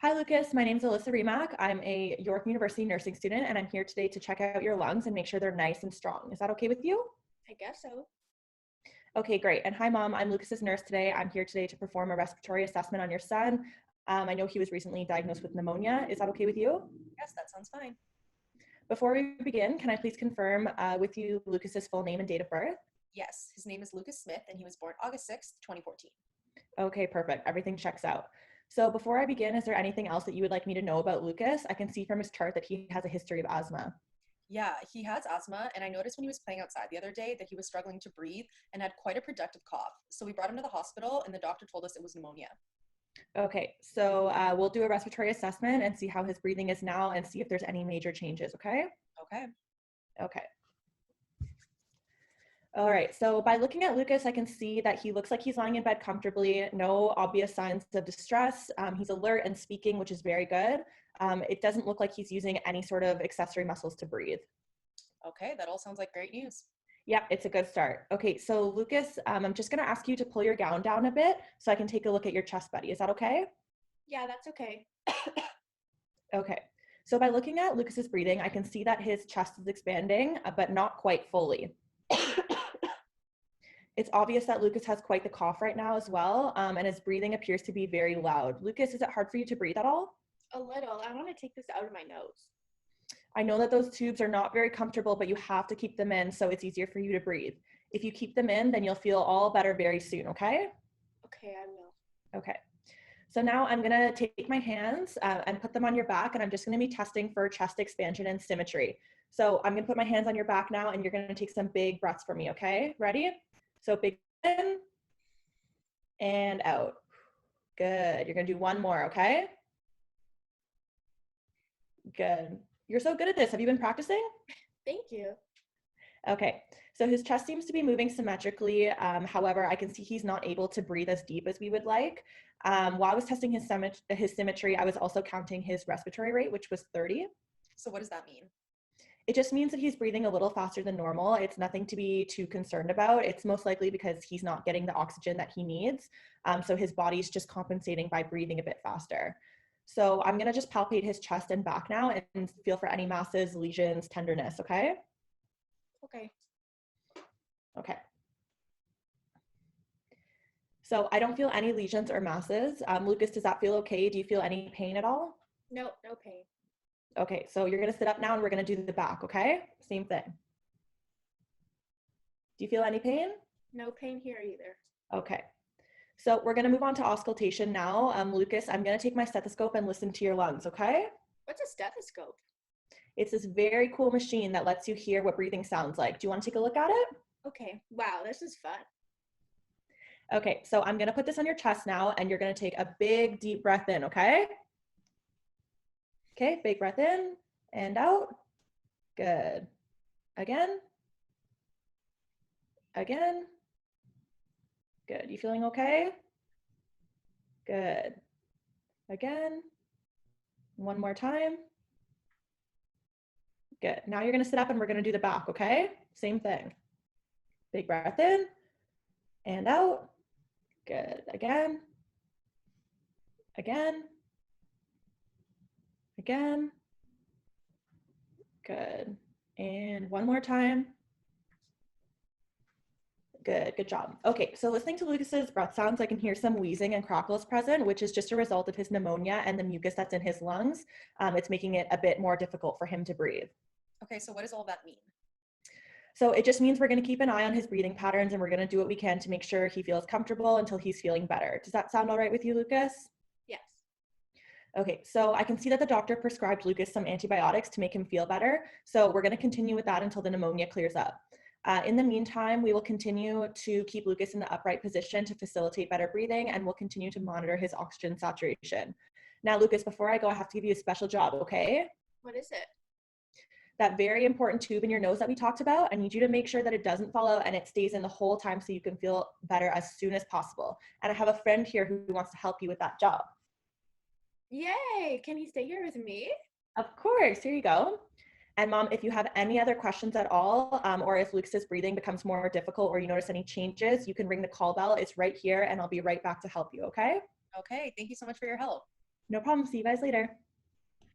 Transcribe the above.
Hi, Lucas. My name is Alyssa Remack. I'm a York University nursing student, and I'm here today to check out your lungs and make sure they're nice and strong. Is that okay with you? I guess so. Okay, great. And hi, Mom. I'm Lucas's nurse today. I'm here today to perform a respiratory assessment on your son. I know he was recently diagnosed with pneumonia. Is that okay with you? Yes, that sounds fine. Before we begin, can I please confirm with you Lucas's full name and date of birth? Yes, his name is Lucas Smith and he was born August 6th, 2014. Okay, perfect. Everything checks out. So before I begin, is there anything else that you would like me to know about Lucas? I can see from his chart that he has a history of asthma. Yeah, he has asthma, and I noticed when he was playing outside the other day that he was struggling to breathe and had quite a productive cough. So we brought him to the hospital, and the doctor told us it was pneumonia. Okay, so we'll do a respiratory assessment and see how his breathing is now and see if there's any major changes, okay? Okay. Okay. All right, so by looking at Lucas, I can see that he looks like he's lying in bed comfortably, no obvious signs of distress. He's alert and speaking, which is very good. It doesn't look like he's using any sort of accessory muscles to breathe. Okay, that all sounds like great news. Yeah, it's a good start. Okay, so Lucas, I'm just gonna ask you to pull your gown down a bit so I can take a look at your chest, buddy. Is that okay? Yeah, that's okay. Okay, so by looking at Lucas's breathing, I can see that his chest is expanding, but not quite fully. It's obvious that Lucas has quite the cough right now as well, and his breathing appears to be very loud. Lucas, is it hard for you to breathe at all? A little. I want to take this out of my nose. I know that those tubes are not very comfortable, but you have to keep them in so it's easier for you to breathe. If you keep them in, then you'll feel all better very soon, okay? Okay, I will. Okay. So now I'm gonna take my hands and put them on your back, and I'm just gonna be testing for chest expansion and symmetry. So I'm gonna put my hands on your back now, and you're gonna take some big breaths for me, okay? Ready? So big in and out. Good. You're gonna do one more, okay? Good. You're so good at this. Have you been practicing? Thank you. Okay. So his chest seems to be moving symmetrically. However, I can see he's not able to breathe as deep as we would like. While I was testing his symmetry, I was also counting his respiratory rate, which was 30. So what does that mean? It just means that he's breathing a little faster than normal. It's nothing to be too concerned about. It's most likely because he's not getting the oxygen that he needs. So his body's just compensating by breathing a bit faster. So I'm gonna just palpate his chest and back now and feel for any masses, lesions, tenderness, okay? Okay. Okay. So I don't feel any lesions or masses. Lucas, does that feel okay? Do you feel any pain at all? No, no pain. Okay, so you're gonna sit up now and we're gonna do the back, okay? Same thing. Do you feel any pain? No pain here either. Okay. So we're gonna move on to auscultation now. Lucas, I'm gonna take my stethoscope and listen to your lungs, okay? What's a stethoscope? It's this very cool machine that lets you hear what breathing sounds like. Do you wanna take a look at it? Okay. Wow, this is fun. Okay, so I'm gonna put this on your chest now and you're gonna take a big deep breath in, okay? Okay, big breath in and out. Good. Again. Again. Good. You feeling okay? Good. Again. One more time. Good. Now you're gonna sit up and we're gonna do the back, okay? Same thing. Big breath in and out. Good. Again. Again. Again. Good. And one more time. Good, good job. Okay, so listening to Lucas's breath sounds, I can hear some wheezing and crackles present, which is just a result of his pneumonia and the mucus that's in his lungs. It's making it a bit more difficult for him to breathe. Okay, so what does all that mean? So it just means we're gonna keep an eye on his breathing patterns and we're gonna do what we can to make sure he feels comfortable until he's feeling better. Does that sound all right with you, Lucas? Yes. Okay, so I can see that the doctor prescribed Lucas some antibiotics to make him feel better. So we're gonna continue with that until the pneumonia clears up. In the meantime, we will continue to keep Lucas in the upright position to facilitate better breathing, and we'll continue to monitor his oxygen saturation. Now, Lucas, before I go, I have to give you a special job, okay? What is it? That very important tube in your nose that we talked about, I need you to make sure that it doesn't fall out and it stays in the whole time so you can feel better as soon as possible. And I have a friend here who wants to help you with that job. Yay! Can he stay here with me? Of course, here you go. And Mom, if you have any other questions at all, or if Lucas's breathing becomes more difficult or you notice any changes, you can ring the call bell. It's right here and I'll be right back to help you, okay? Okay, thank you so much for your help. No problem. See you guys later.